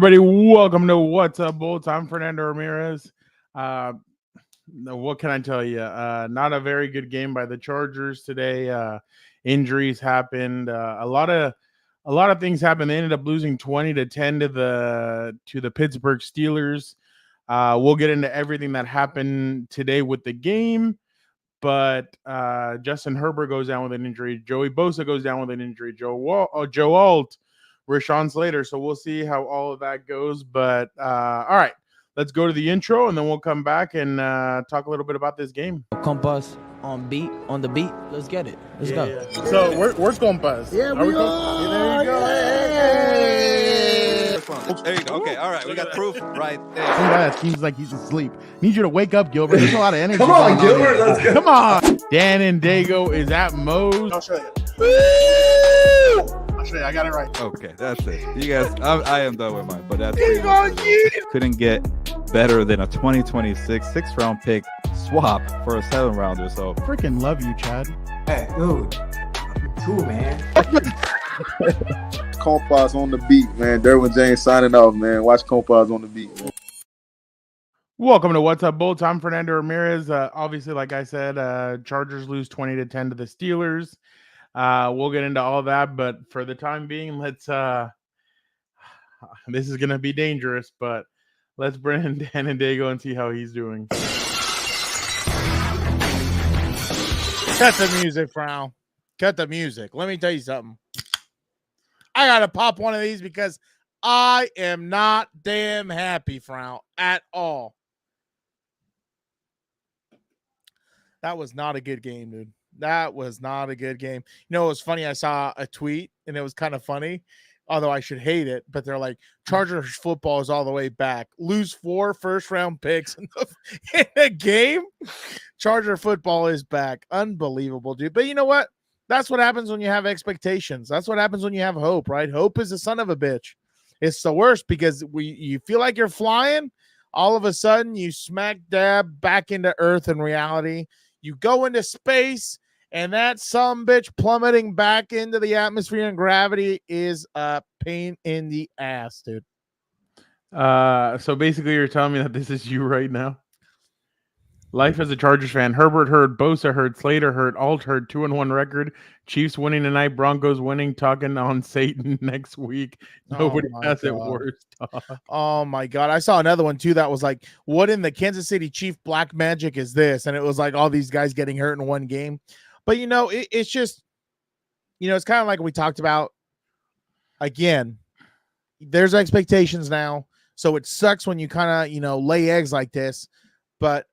Everybody, welcome to What's Up, Bolts. I'm Fernando Ramirez. What can I tell you? Not a very good game by the Chargers today. Injuries happened. A lot of things happened. They ended up losing 20-10 to the Pittsburgh Steelers. We'll get into everything that happened today with the game. But Justin Herbert goes down with an injury. Joey Bosa goes down with an injury. Joe Alt, Rashawn Slater. So we'll see how all of that goes. But all right, let's go to the intro, and then we'll come back and talk a little bit about this game. Compas on the beat. Let's get it. Let's go. Yeah. So where's Compas? Yeah, we are. There you go. There you go. Okay, all right. We got proof right there. Some guy that seems like he's asleep. Need you to wake up, Gilbert. There's a lot of energy. Come on, Gilbert. Let's go. Come on. Dan and Daygo is at Moe's. I'll show you. I'll show you. I got it right. Okay, that's it. You guys, I am done with mine, but that's couldn't get better than a 2026 6th-round pick swap for a 7th-rounder. So Freaking love you, Chad. Hey, dude. Cool, man. Compas on the beat, man. Derwin James signing off, man. Watch Compas on the beat, man. Welcome to What's Up, Bolts. I'm Fernando Ramirez. Obviously, like I said, Chargers lose 20-10 to the Steelers. We'll get into all that, but for the time being, let's this is gonna be dangerous, but let's bring in Dan and Daygo and see how he's doing. Cut the music, Frown. Cut the music. Let me tell you something. I gotta pop one of these because I am not damn happy, Frown, at all. That was not a good game, dude. That was not a good game. You know, it was funny. I saw a tweet and it was kind of funny, although I should hate it. But they're like, Chargers football is all the way back. Lose 4 first-round picks in the game. Charger football is back. Unbelievable, dude. But you know what? That's what happens when you have expectations. That's what happens when you have hope, right? Hope is a son of a bitch. It's the worst because you feel like you're flying. All of a sudden, you smack dab back into earth and reality. You go into space, and that sumbitch plummeting back into the atmosphere and gravity is a pain in the ass, dude. So basically, you're telling me that this is you right now? Life as a Chargers fan. Herbert hurt, Bosa hurt, Slater hurt, Alt hurt, 2-1 record. Chiefs winning tonight, Broncos winning, talking on Satan next week. Nobody has it worse. Oh my God. I saw another one too that was like, what in the Kansas City Chief black magic is this? And it was like all these guys getting hurt in one game. But you know, it's just, you know, it's kind of like we talked about again. There's expectations now. So it sucks when you kind of, you know, lay eggs like this. But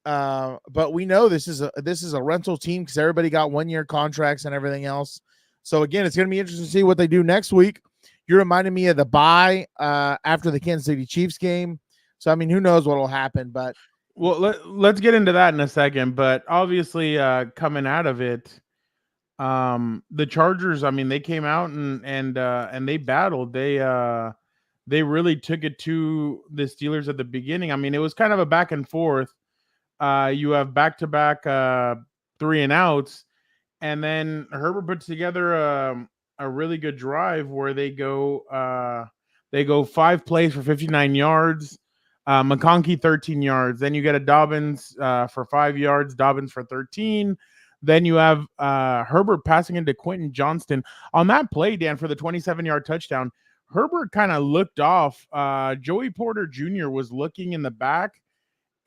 we know this is a rental team because everybody got 1-year contracts and everything else. So again, it's going to be interesting to see what they do next week. You're reminding me of the bye after the Kansas City Chiefs game. So I mean, who knows what will happen? But well, let's get into that in a second. But obviously, coming out of it, the Chargers. I mean, they came out and they battled. They really took it to the Steelers at the beginning. I mean, it was kind of a back and forth. You have back-to-back 3-and-outs, and then Herbert puts together a really good drive where they go 5 plays for 59 yards, McConkey 13 yards. Then you get a Dobbins for 5 yards, Dobbins for 13. Then you have Herbert passing into Quentin Johnston on that play, Dan, for the 27-yard touchdown. Herbert kind of looked off. Joey Porter Jr. was looking in the back.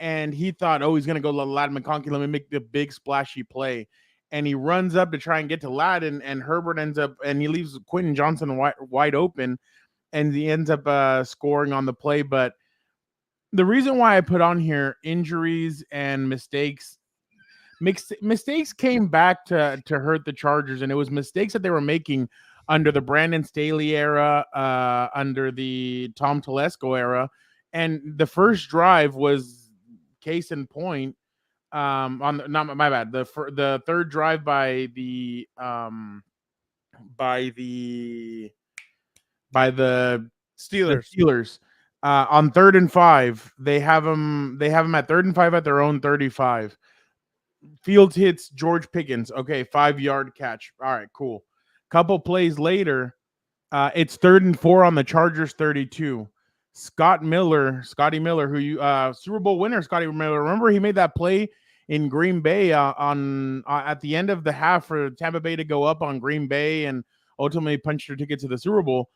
And he thought, oh, he's going to go to Ladd McConkey. Let me make the big splashy play. And he runs up to try and get to Ladd, and Herbert ends up, and he leaves Quentin Johnson wide open, and he ends up scoring on the play. But the reason why I put on here injuries and mistakes came back to hurt the Chargers, and it was mistakes that they were making under the Brandon Staley era, under the Tom Telesco era. And the first drive was case in point, on the, not my bad. The third drive by the Steelers. On 3rd and 5, they have them at 3rd and 5 at their own 35. Fields hits George Pickens. Okay, 5-yard catch. All right, cool. Couple plays later, it's 3rd and 4 on the Chargers 32. Scotty Miller, who you Super Bowl winner, Scotty Miller. Remember he made that play in Green Bay on at the end of the half for Tampa Bay to go up on Green Bay and ultimately punch their ticket to the Super Bowl.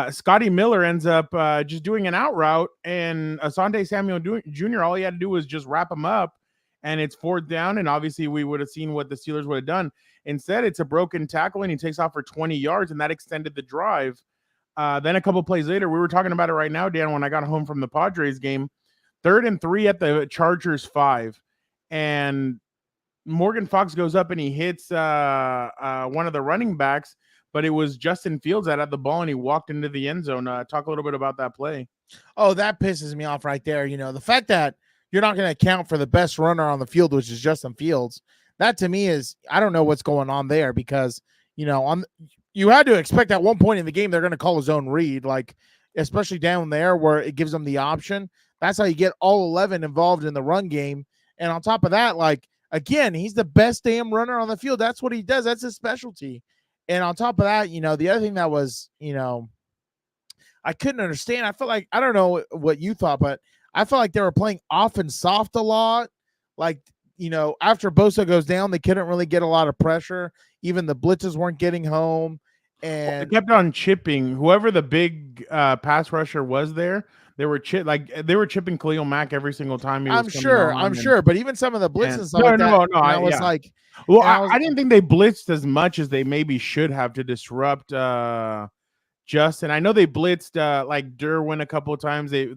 Scotty Miller ends up just doing an out route, and Asante Samuel Jr. all he had to do was just wrap him up, and it's 4th down, and obviously we would have seen what the Steelers would have done. Instead, it's a broken tackle, and he takes off for 20 yards, and that extended the drive. Then a couple plays later, we were talking about it right now, Dan, when I got home from the Padres game, 3rd and 3 at the Chargers 5, and Morgan Fox goes up and he hits one of the running backs, but it was Justin Fields that had the ball and he walked into the end zone. Talk a little bit about that play. Oh, that pisses me off right there. The fact that you're not going to account for the best runner on the field, which is Justin Fields, that to me is, I don't know what's going on there, because, you had to expect at one point in the game they're going to call a zone read, like especially down there where it gives them the option. That's how you get all 11 involved in the run game. And on top of that, like, again, he's the best damn runner on the field. That's what he does. That's his specialty. And on top of that, the other thing that was, I couldn't understand. I felt like, I don't know what you thought, but I felt like they were playing off and soft a lot. Like, after Bosa goes down, they couldn't really get a lot of pressure. Even the blitzes weren't getting home. And they kept on chipping. Whoever the big pass rusher was there, they were chipping Khalil Mack every single time. I'm sure. But even some of the blitzes and stuff I didn't think they blitzed as much as they maybe should have to disrupt Justin. I know they blitzed like Derwin a couple of times. They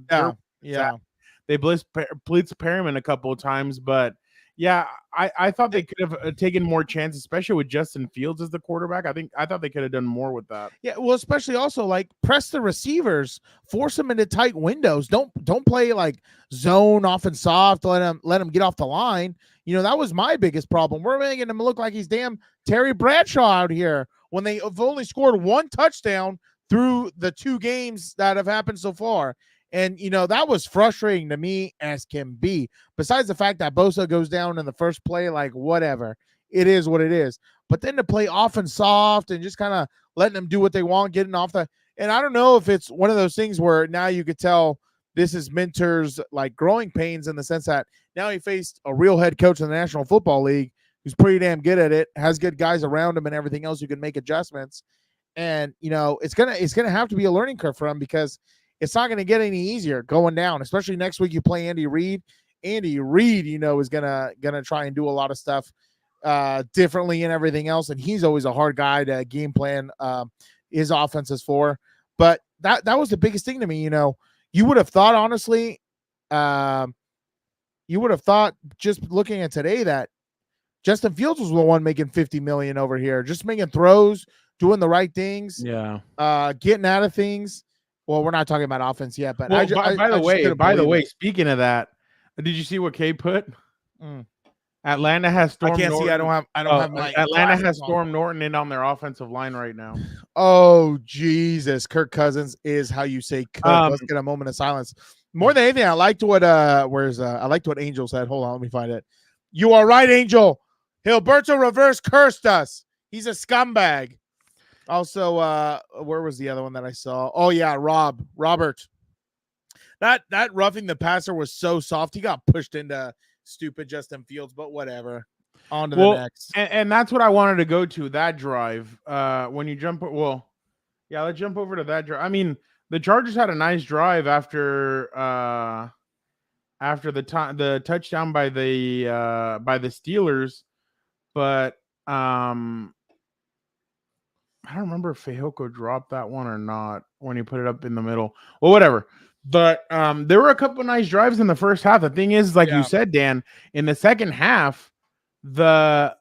blitzed Perriman a couple of times, but yeah, I thought they could have taken more chances, especially with Justin Fields as the quarterback. I thought they could have done more with that. Yeah, well, especially also like press the receivers, force them into tight windows. Don't play like zone off and soft. Let them get off the line. That was my biggest problem. We're making him look like he's damn Terry Bradshaw out here when they have only scored 1 touchdown through the 2 games that have happened so far. And, that was frustrating to me as can be. Besides the fact that Bosa goes down in the first play, like, whatever. It is what it is. But then to play off and soft and just kind of letting them do what they want, getting off the – and I don't know if it's one of those things where now you could tell this is Minter's, like, growing pains in the sense that now he faced a real head coach in the National Football League who's pretty damn good at it, has good guys around him and everything else who can make adjustments. And, it's gonna have to be a learning curve for him because – it's not going to get any easier going down, especially next week you play Andy Reid. Andy Reid, is gonna try and do a lot of stuff differently and everything else, and he's always a hard guy to game plan his offenses for. But that was the biggest thing to me. You would have thought, honestly, just looking at today that Justin Fields was the one making $50 million over here, just making throws, doing the right things, getting out of things. Well, we're not talking about offense yet, but by the way, speaking of that, did you see what Kay put? Atlanta has Storm. I can't Norton. see. I don't have my. Atlanta has Storm Norton in on their offensive line right now. Oh Jesus! Kirk Cousins is how you say Kirk. Let's get a moment of silence. More than anything, I liked what I liked what Angel said. Hold on, let me find it. You are right, Angel. Hilberto reverse cursed us. He's a scumbag. Also, where was the other one that I saw? Oh yeah, Robert. That roughing the passer was so soft. He got pushed into stupid Justin Fields, but whatever. On to the next. And that's what I wanted to go to, that drive. When you jump, let's jump over to that drive. I mean, the Chargers had a nice drive after the touchdown by the Steelers, but I don't remember if Fehoko dropped that one or not when he put it up in the middle. Well, whatever. But there were a couple of nice drives in the first half. The thing is, like you said, Dan, in the second half, the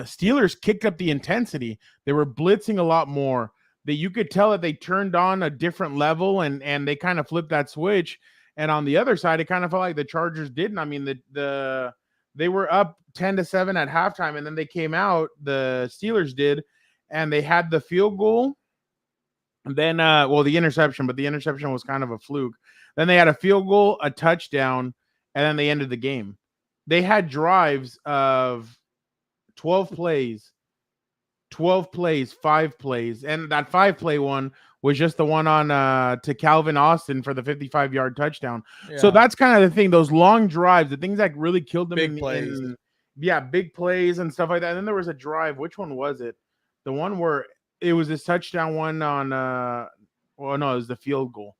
Steelers kicked up the intensity. They were blitzing a lot more. That you could tell that they turned on a different level and they kind of flipped that switch. And on the other side, it kind of felt like the Chargers didn't. I mean, they were up 10-7 at halftime, and then they came out. The Steelers did. And they had the field goal, and then, the interception, but the interception was kind of a fluke. Then they had a field goal, a touchdown, and then they ended the game. They had drives of 12 plays, 5 plays, and that 5-play one was just the one on to Calvin Austin for the 55-yard touchdown. Yeah. So that's kind of the thing. Those long drives, the things that really killed them Big plays. big plays and stuff like that. And then there was a drive. Which one was it? The one where it was this touchdown one on well, no, it was the field goal.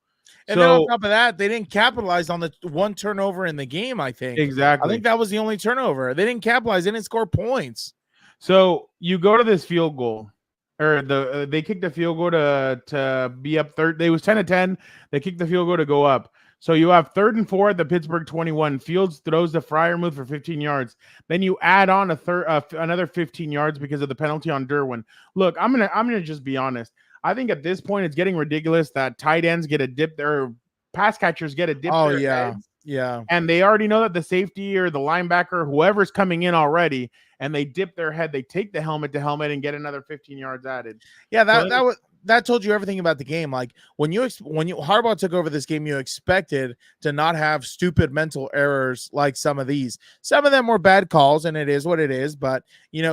And then on top of that, they didn't capitalize on the one turnover in the game, I think. Exactly. I think that was the only turnover. They didn't capitalize. They didn't score points. So you go to this field goal, or they kicked the field goal to be up third. They was 10-10. They kicked the field goal to go up. So you have 3rd and 4 at the Pittsburgh 21. Fields throws the Freiermuth for 15 yards. Then you add on another 15 yards because of the penalty on Derwin. Look, I'm gonna just be honest. I think at this point it's getting ridiculous that tight ends get a dip, their pass catchers get a dip. Oh, their yeah. heads, Yeah. and they already know that the safety or the linebacker, whoever's coming in already, and they dip their head, they take the helmet to helmet and get another 15 yards added. Yeah, that told you everything about the game. Like when Harbaugh took over this game, you expected to not have stupid mental errors like some of these. Some of them were bad calls, and it is what it is. But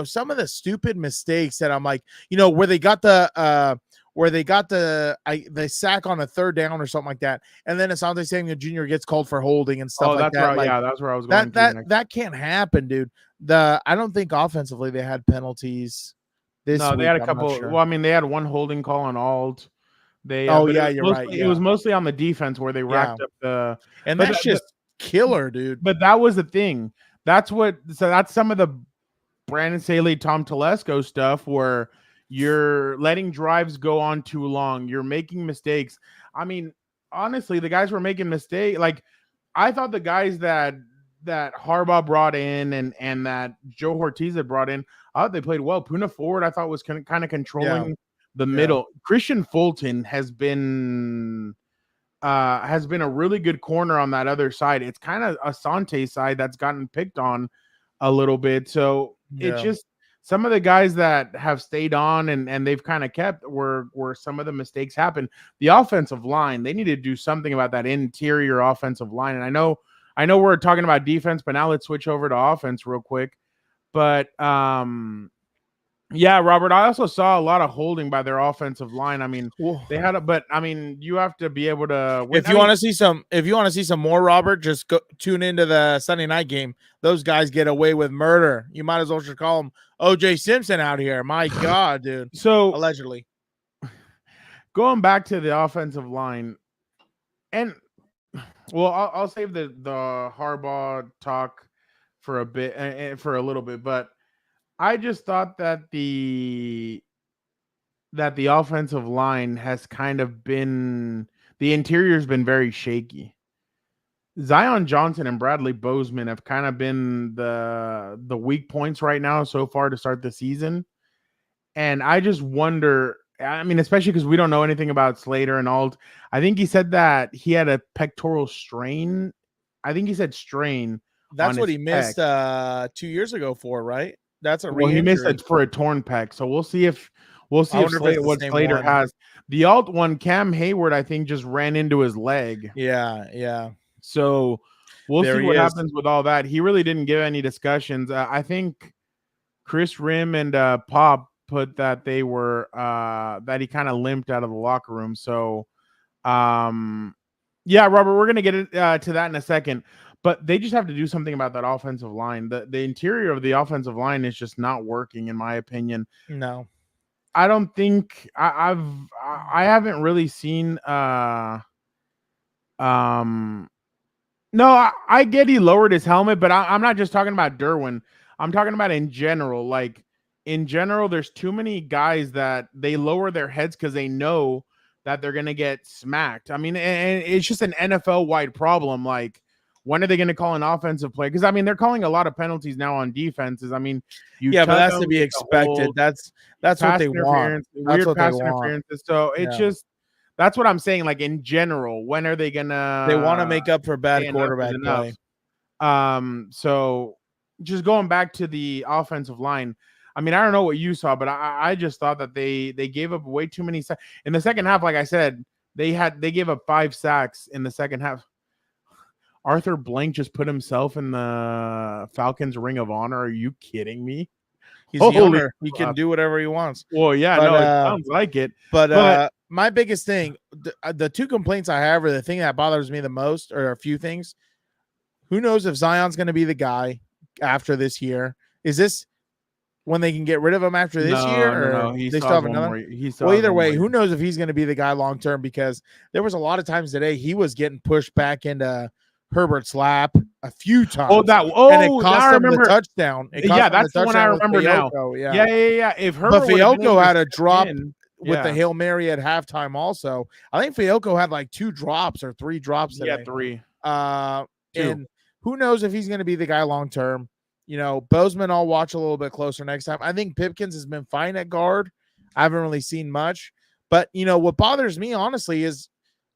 some of the stupid mistakes that I'm like, where they got the sack on a 3rd down or something like that, and then Asante Samuel Jr. gets called for holding and stuff like that. Right. Yeah, that's where I was going. That can't happen, dude. I don't think offensively they had penalties. They had a couple. Sure. Well, I mean, they had one holding call on Alt. You're right. Yeah. It was mostly on the defense where they racked up the. And that's just killer, dude. But that was the thing. That's some of the Brandon Staley, Tom Telesco stuff where you're letting drives go on too long. You're making mistakes. I mean, honestly, the guys were making mistakes. Like, I thought the guys that Harbaugh brought in and that Joe Ortiz had brought in, I thought they played well. Puna Ford, I thought, was kind of controlling the middle. Christian Fulton has been a really good corner on that other side. It's kind of Asante's side that's gotten picked on a little bit. So it's just some of the guys that have stayed on and they've kind of kept where some of the mistakes happen. The offensive line, they need to do something about that interior offensive line. And I know we're talking about defense, but now let's switch over to offense real quick. But yeah, Robert, I also saw a lot of holding by their offensive line. I mean, they had but I mean, you have to be able to win. If you want to see some more, Robert, just go tune into the Sunday night game. Those guys get away with murder. You might as well just call them OJ Simpson out here. My God, dude. So allegedly. Going back to the offensive line, and I'll save the Harbaugh talk for a bit, for a little bit, but I just thought that the offensive line has kind of been, the interior's been very shaky. Zion Johnson and Bradley Bozeman have kind of been the weak points right now so far to start the season. And I just wonder, I mean, especially because we don't know anything about Slater and Alt. I think he said that he had a pectoral strain. I think he said strain. That's what he missed 2 years ago for, right? That's he missed it for a torn pec. So we'll see if what Slater has. The Alt one, Cam Hayward, I think just ran into his leg. Yeah. So we'll see what happens with all that. He really didn't give any discussions. I think Chris Rim and Pop put that they were that he kind of limped out of the locker room. So yeah, Robert, we're gonna get to that in a second. But they just have to do something about that offensive line. The interior of the offensive line is just not working, in my opinion. No, I don't think I haven't really seen. No, I get he lowered his helmet, but I'm not just talking about Derwin. I'm talking about in general. Like in general, there's too many guys that they lower their heads because they know that they're gonna get smacked. I mean, and it's just an NFL-wide problem. Like, when are they going to call an offensive play? Because I mean, they're calling a lot of penalties now on defenses. I mean, but that's to be expected. That's what they want. Weird pass interferences. So it's just that's what I'm saying. Like in general, when are they gonna? They want to make up for bad quarterback play. So just going back to the offensive line. I mean, I don't know what you saw, but I just thought that they gave up way too many sacks in the second half. Like I said, they gave up 5 sacks in the second half. Arthur Blank just put himself in the Falcons Ring of Honor. Are you kidding me? He's the owner. He can do whatever he wants. Well, yeah, it sounds like it. But my biggest thing, the two complaints I have, or the thing that bothers me the most, are a few things. Who knows if Zion's going to be the guy after this year? Is this when they can get rid of him after this year, or No. He they still still have has one another? more. He still Well, has either one more way, year. who knows if he's going to be the guy long term? Because there was a lot of times today he was getting pushed back into Herbert's lap a few times. Oh, and it now cost I him the remember. touchdown. Yeah, that's the one I remember now. Yeah. Yeah. If Herbert But would have been able Fiocco to had a step drop in, with the yeah. Hail Mary at halftime also. I think Fiocco had like 2 drops or 3 drops today. Yeah, 3. 2. And who knows if he's going to be the guy long term. You know, Bozeman I'll watch a little bit closer next time. I think Pipkins has been fine at guard. I haven't really seen much. But, you know, what bothers me, honestly, is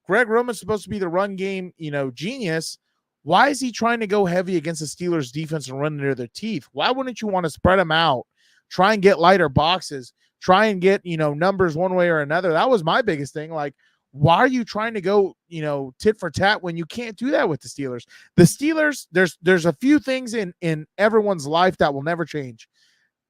Greg Roman's supposed to be the run game, you know, genius. Why is he trying to go heavy against the Steelers defense and run into their teeth? Why wouldn't you want to spread them out, try and get lighter boxes, try and get, you know, numbers one way or another? That was my biggest thing. Like, why are you trying to go, you know, tit for tat when you can't do that with the Steelers? The Steelers, there's a few things in everyone's life that will never change.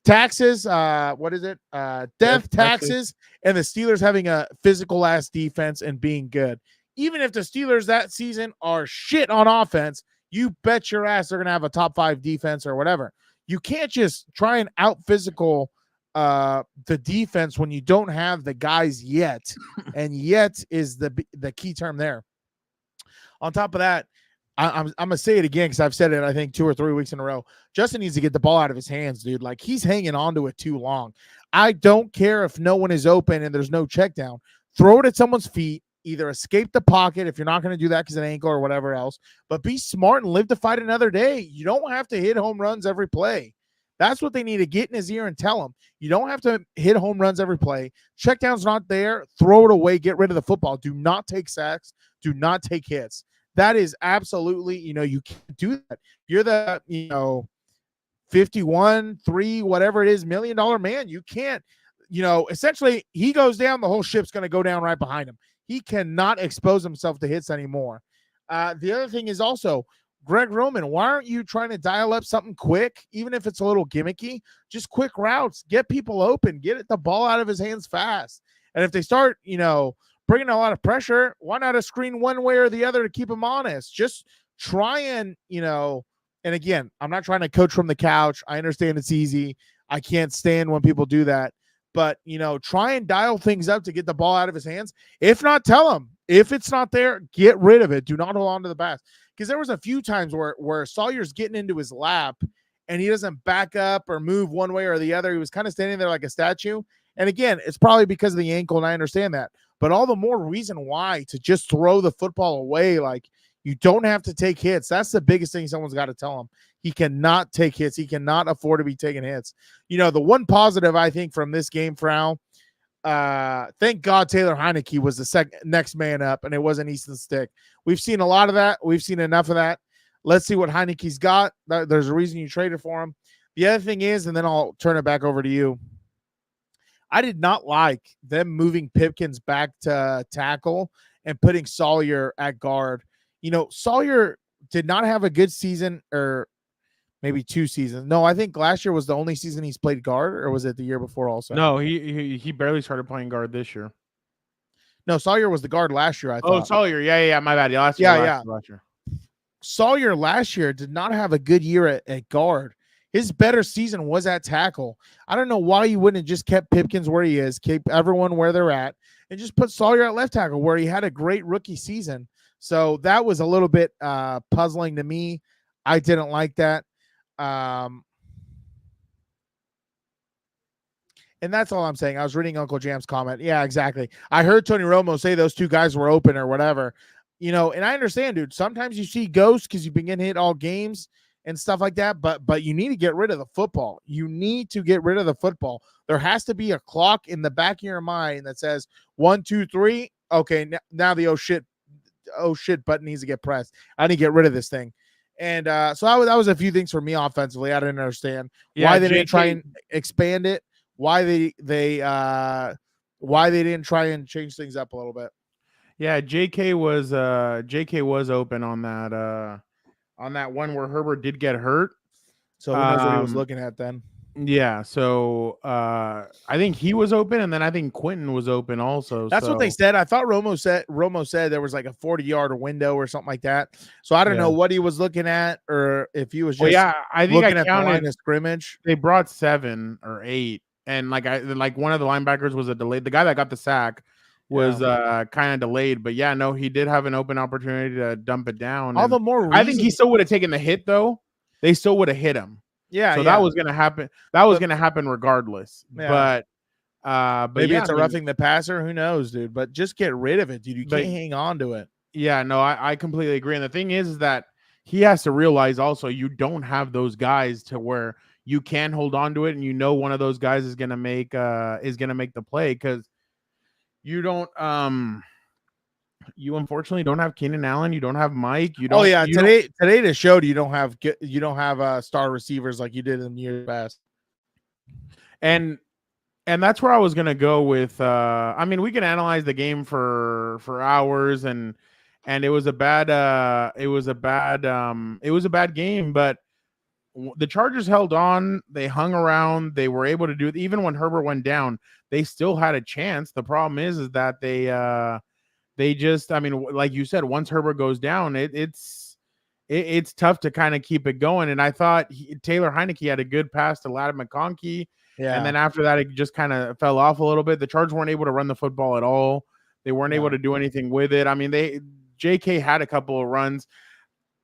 Taxes, what is it? Death, taxes, and the Steelers having a physical ass defense and being good. Even if the Steelers that season are shit on offense, you bet your ass they're going to have a top 5 defense or whatever. You can't just try and out physical the defense when you don't have the guys yet. And yet is the key term there. On top of that, I'm going to say it again because I've said it, I think, 2 or 3 weeks in a row. Justin needs to get the ball out of his hands, dude. Like, he's hanging on to it too long. I don't care if no one is open and there's no check down. Throw it at someone's feet. Either escape the pocket if you're not going to do that because of an ankle or whatever else, but be smart and live to fight another day. You don't have to hit home runs every play. That's what they need to get in his ear and tell him. You don't have to hit home runs every play. Checkdown's not there. Throw it away. Get rid of the football. Do not take sacks. Do not take hits. That is absolutely, you know, you can't do that. You're the, you know, 51, 3, whatever it is, $1 million man. You can't, you know, essentially he goes down, the whole ship's going to go down right behind him. He cannot expose himself to hits anymore. The other thing is also, Greg Roman, why aren't you trying to dial up something quick, even if it's a little gimmicky? Just quick routes, get people open, get the ball out of his hands fast. And if they start, you know, bringing a lot of pressure, why not a screen one way or the other to keep him honest? Just try and, you know, and again, I'm not trying to coach from the couch. I understand it's easy. I can't stand when people do that. But, you know, try and dial things up to get the ball out of his hands. If not, tell him. If it's not there, get rid of it. Do not hold on to the pass. Because there was a few times where Sawyer's getting into his lap and he doesn't back up or move one way or the other. He was kind of standing there like a statue. And again, it's probably because of the ankle, and I understand that. But all the more reason why to just throw the football away. Like, you don't have to take hits. That's the biggest thing someone's got to tell him. He cannot take hits. He cannot afford to be taking hits. You know, the one positive I think from this game, Frau, thank God Taylor Heineke was the next man up, and it wasn't Easton Stick. We've seen a lot of that. We've seen enough of that. Let's see what Heineke's got. There's a reason you traded for him. The other thing is, and then I'll turn it back over to you, I did not like them moving Pipkins back to tackle and putting Sawyer at guard. You know, Sawyer did not have a good season, or maybe 2 seasons. No, I think last year was the only season he's played guard, or was it the year before also? No, he barely started playing guard this year. No, Sawyer was the guard last year, I thought. Oh, Sawyer. Yeah, my bad. Last year. Sawyer last year did not have a good year at guard. His better season was at tackle. I don't know why you wouldn't have just kept Pipkins where he is, keep everyone where they're at, and just put Sawyer at left tackle where he had a great rookie season. So that was a little bit puzzling to me. I didn't like that. And that's all I'm saying. I was reading Uncle Jam's comment. Yeah, exactly. I heard Tony Romo say those 2 guys were open or whatever. You know, and I understand, dude. Sometimes you see ghosts because you've been getting hit all games and stuff like that. But you need to get rid of the football. You need to get rid of the football. There has to be a clock in the back of your mind that says 1, 2, 3. Okay, now the oh shit button needs to get pressed. I need to get rid of this thing. And so that was a few things for me offensively. I didn't understand why they didn't try and expand it. Why they didn't try and change things up a little bit. Yeah, JK was open on that one where Herbert did get hurt. So who knows what he was looking at then? Yeah, so I think he was open, and then I think Quentin was open also. That's what they said. I thought Romo said there was like a 40-yard window or something like that. So I don't know what he was looking at, or if he was just I think looking I at the line counted. of scrimmage. They brought 7 or 8, and like one of the linebackers was a delayed. The guy that got the sack was kind of delayed, but yeah, no, he did have an open opportunity to dump it down. All the more reason. I think he still would have taken the hit though. They still would have hit him. Yeah, so that was gonna happen. That was gonna happen regardless. Yeah. But maybe yeah, it's roughing the passer. Who knows, dude? But just get rid of it, dude. You can't hang on to it. Yeah, no, I completely agree. And the thing is that he has to realize also you don't have those guys to where you can hold on to it, and you know one of those guys is gonna make the play, because you don't you unfortunately don't have Keenan Allen, you don't have Mike, you don't. Oh yeah, today they showed you don't have star receivers like you did in the years past. And that's where I was gonna go with. I mean, we can analyze the game for hours, and it was a bad game, but the Chargers held on. They hung around. They were able to do it. Even when Herbert went down, they still had a chance. The problem is that they just, I mean, like you said, once Herbert goes down, it's tough to kind of keep it going. And I thought Taylor Heineke had a good pass to Ladd McConkey. Yeah. And then after that, it just kind of fell off a little bit. The Chargers weren't able to run the football at all. They weren't able to do anything with it. I mean, JK had a couple of runs.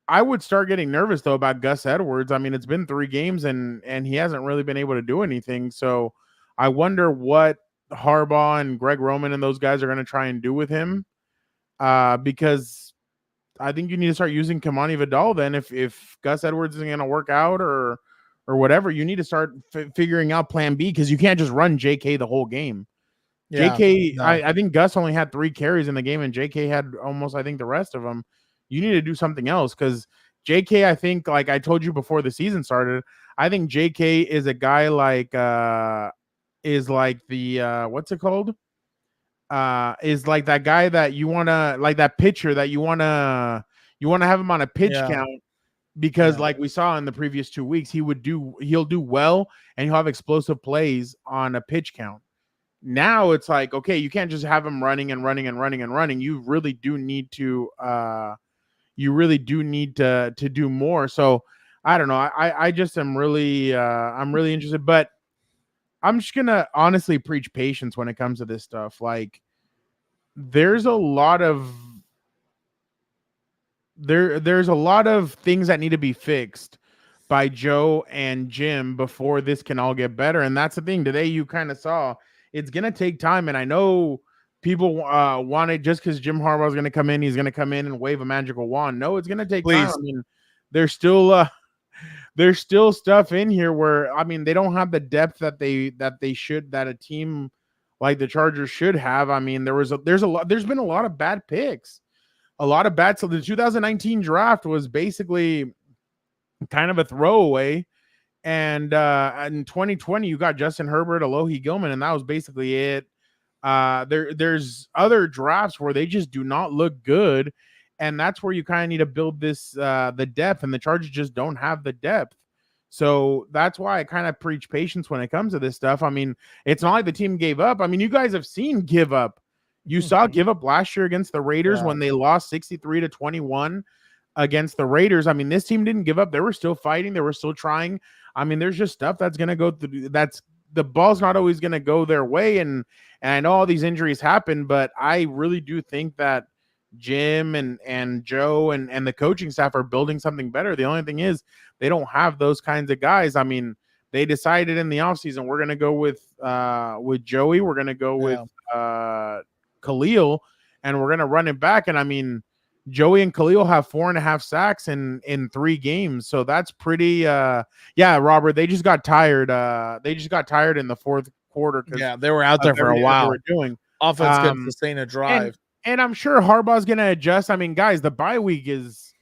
I would start getting nervous though about Gus Edwards. I mean, it's been 3 games and he hasn't really been able to do anything. So I wonder what Harbaugh and Greg Roman and those guys are going to try and do with him. Because I think you need to start using Kamani Vidal then if Gus Edwards isn't going to work out or whatever. You need to start figuring out plan B, because you can't just run JK the whole game. Yeah, JK, no. I think Gus only had 3 carries in the game, and JK had almost, I think, the rest of them. You need to do something else, because JK, I think, like I told you before the season started, I think JK is a guy is like the what's it called? Is like that guy that you want to, like that pitcher that you want to have him on a pitch count, because like we saw in the previous 2 weeks, he'll do well and he'll have explosive plays on a pitch count. Now it's like, okay, you can't just have him running and running and running and running. You really do need to do more. So I don't know. I just am really I'm really interested, but I'm just gonna honestly preach patience when it comes to this stuff. Like there's a lot of things that need to be fixed by Joe and Jim before this can all get better. And that's the thing. Today you kind of saw it's going to take time. And I know people want it just because Jim Harbaugh is going to come in. He's going to come in and wave a magical wand. No, it's going to take time. I mean, there's still stuff in here where, I mean, they don't have the depth that a team like the Chargers should have. I mean, there's been a lot of bad picks, a lot of bad. So the 2019 draft was basically kind of a throwaway. And in 2020, you got Justin Herbert, Alohi Gilman, and that was basically it. There's other drafts where they just do not look good, and that's where you kind of need to build this the depth, and the Chargers just don't have the depth. So that's why I kind of preach patience when it comes to this stuff. I mean, it's not like the team gave up. I mean, you guys have seen give up. You saw give up last year against the Raiders when they lost 63-21 against the Raiders. I mean, this team didn't give up. They were still fighting. They were still trying. I mean, there's just stuff that's going to go through. The ball's not always going to go their way. And I know all these injuries happen, but I really do think that Jim and Joe and the coaching staff are building something better. The only thing is they don't have those kinds of guys. I mean, they decided in the offseason, we're going to go with Joey. We're going to go with Khalil, and we're going to run it back. And I mean, Joey and Khalil have 4.5 sacks in 3 games. So that's pretty, Robert, they just got tired. They just got tired in the 4th quarter. Yeah, they were out there for a while. They were doing. Offense couldn't sustain a drive. And I'm sure Harbaugh's going to adjust. I mean, guys, the bye week is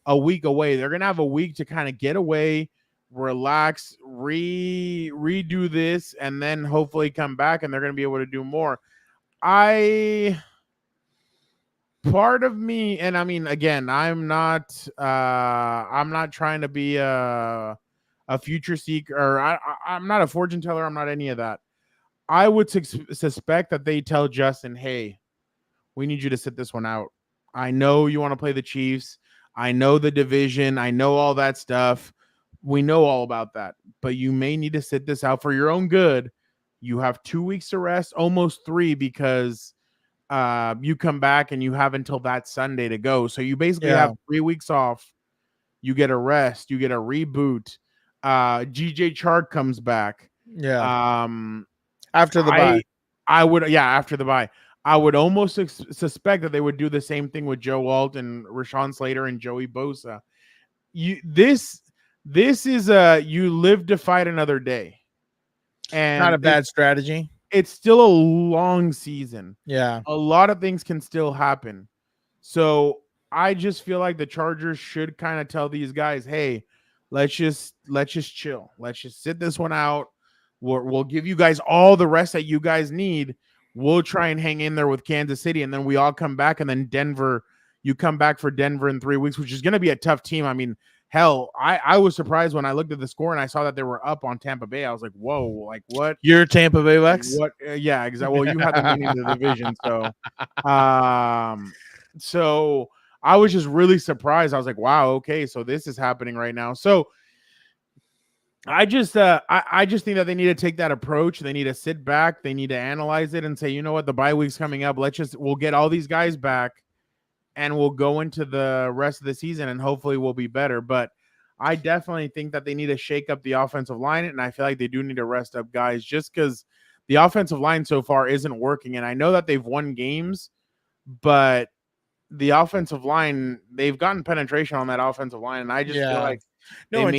a week away. They're going to have a week to kind of get away, relax, redo this, and then hopefully come back, and they're going to be able to do more. Part of me, and I mean, again, I'm not trying to be a a future seeker, or I'm not a fortune teller. I'm not any of that. I would suspect that they tell Justin, hey, we need you to sit this one out. I know you want to play the Chiefs. I know the division. I know all that stuff. We know all about that, but you may need to sit this out for your own good. You have 2 weeks to rest, almost 3, because you come back and you have until that Sunday to go. So you basically have 3 weeks off. You get a rest. You get a reboot. GJ Chark comes back. Yeah. After the bye. I would, after the bye. I would almost suspect that they would do the same thing with Joe Alt and Rashawn Slater and Joey Bosa. This is you live to fight another day. And not a bad strategy. It's still a long season. Yeah. A lot of things can still happen. So I just feel like the Chargers should kind of tell these guys, hey, let's just chill. Let's just sit this one out. We'll give you guys all the rest that you guys need. We'll try and hang in there with Kansas City, and then we all come back, and then Denver, you come back for Denver in 3 weeks, which is going to be a tough team. I mean, hell, I was surprised when I looked at the score and I saw that they were up on Tampa Bay. I was like, whoa, like what? You're Tampa Bay Lex? What? Yeah, exactly. Well, you had them winning the division, so so I was just really surprised. I was like, wow, okay, so this is happening right now. So I just think that they need to take that approach. They need to sit back. They need to analyze it and say, you know what, the bye week's coming up. We'll get all these guys back and we'll go into the rest of the season and hopefully we'll be better. But I definitely think that they need to shake up the offensive line. And I feel like they do need to rest up guys just because the offensive line so far isn't working. And I know that they've won games, but the offensive line, they've gotten penetration on that offensive line. And I just feel like, no, and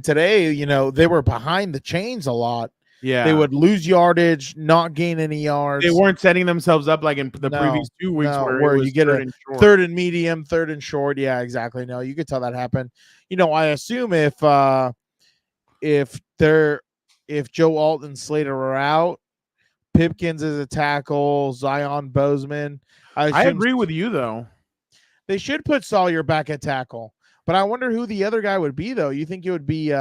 today, you know, they were behind the chains a lot. Yeah, they would lose yardage, not gain any yards. They weren't setting themselves up like in the previous 2 weeks where you get a third and medium, third and short. Yeah, exactly. No, you could tell that happened. You know, I assume if Joe Alt and Slater are out, Pipkins is a tackle, Zion Bozeman. I agree with you though. They should put Sawyer back at tackle. But I wonder who the other guy would be, though. You think it would be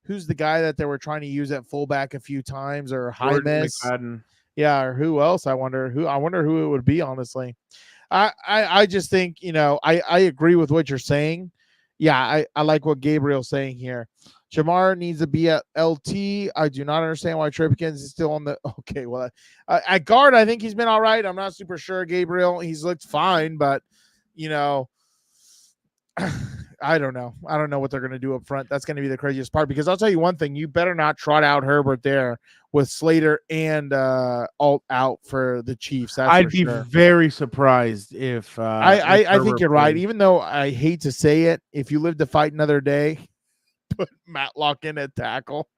who's the guy that they were trying to use at fullback a few times, or Jaimes? Yeah, or who else? I wonder who it would be. Honestly, I just think, you know, I agree with what you're saying. Yeah, I like what Gabriel's saying here. Jamar needs to be at LT. I do not understand why Tripkins is still on the. Okay, well, at guard, I think he's been all right. I'm not super sure, Gabriel. He's looked fine, but you know. I don't know. I don't know what they're going to do up front. That's going to be the craziest part, because I'll tell you one thing. You better not trot out Herbert there with Slater and Alt out for the Chiefs. I'd be very surprised if I think you're right. Even though I hate to say it, if you live to fight another day, put Matlock in at tackle.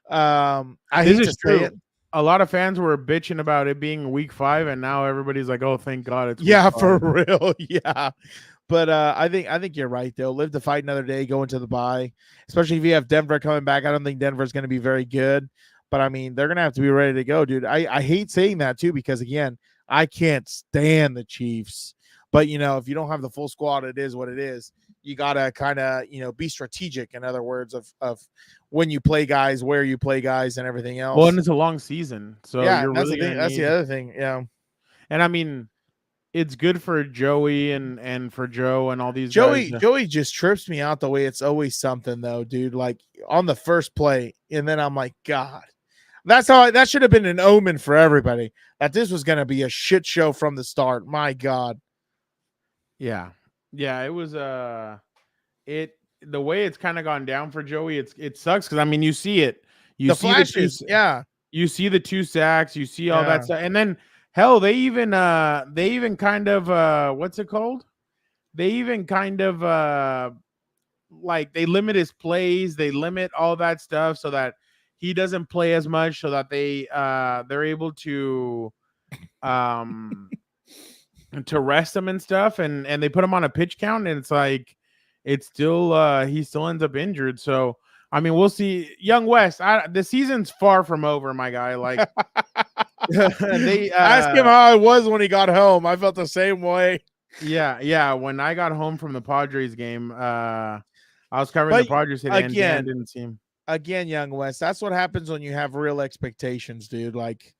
I hate to say it. A lot of fans were bitching about it being week 5, and now everybody's like, "Oh, thank God it's week 5. For real." Yeah, but I think you're right though. Live to fight another day, go into the bye, especially if you have Denver coming back. I don't think Denver's going to be very good, but I mean they're going to have to be ready to go, dude. I hate saying that too, because again, I can't stand the Chiefs, but you know, if you don't have the full squad, it is what it is. You gotta kind of, you know, be strategic. In other words, of when you play guys, where you play guys, and everything else. Well, and it's a long season, so yeah, you're that's really the thing. That's the other thing. Yeah, and I mean, it's good for Joey and for Joe and all these guys. guys. Joey just trips me out the way it's always something though, dude. Like on the first play, and then I'm like, God, that should have been an omen for everybody that this was going to be a shit show from the start. My God. Yeah. Yeah, it was the way it's kind of gone down for Joey. It sucks because I mean you see it, the flashes, you see the 2 sacks, you see all that stuff, and then hell, they even kind of what's it called? They even kind of like they limit his plays, they limit all that stuff so that he doesn't play as much, so that they're able to to rest him and stuff, and they put him on a pitch count, and it's like it's still he still ends up injured. So I mean, we'll see. Young West, the season's far from over, my guy. Like they ask him how it was when he got home. I felt the same way. Yeah. When I got home from the Padres game, I was covering the But Padres today, and Dan again, didn't seem. Again, Young West, that's what happens when you have real expectations, dude. Like,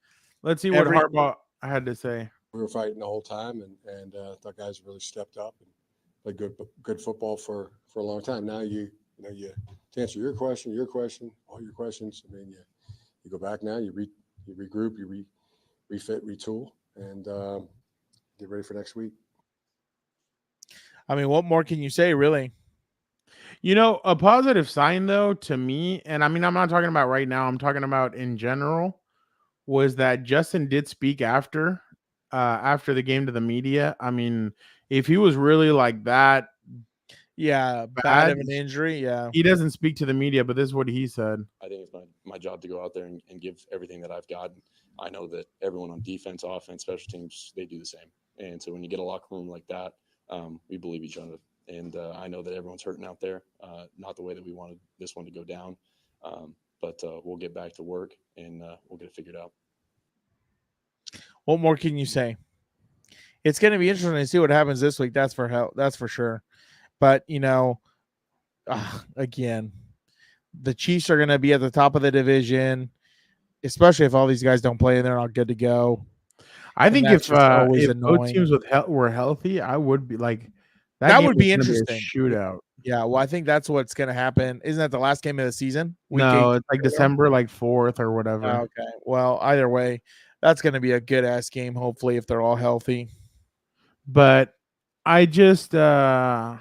Let's see what Harbaugh had to say. We were fighting the whole time, and the guys really stepped up and played good football for a long time. Now you to answer your question, all your questions. I mean, you go back now, you regroup, you refit, retool, and get ready for next week. I mean, what more can you say, really? A positive sign, though, to me, and I mean, I'm not talking about right now, I'm talking about in general, was that Justin did speak after the game to the media. I mean, if he was really like that, bad of an injury, he doesn't speak to the media, but this is what he said. I think it's my job to go out there and give everything that I've got. I know that everyone on defense, offense, special teams, they do the same. And so when you get a locker room like that, we believe each other. And I know that everyone's hurting out there, not the way that we wanted this one to go down. But we'll get back to work and we'll get it figured out. What more can you say? It's going to be interesting to see what happens this week. That's for sure. But, again, the Chiefs are going to be at the top of the division, especially if all these guys don't play and they're not good to go. I think if both teams were healthy, I would be like that would be interesting. Shootout. Yeah, well, I think that's what's going to happen. Isn't that the last game of the season? No, it's like December 4th or whatever. Okay. Well, either way, that's going to be a good ass game. Hopefully, if they're all healthy. But I just, I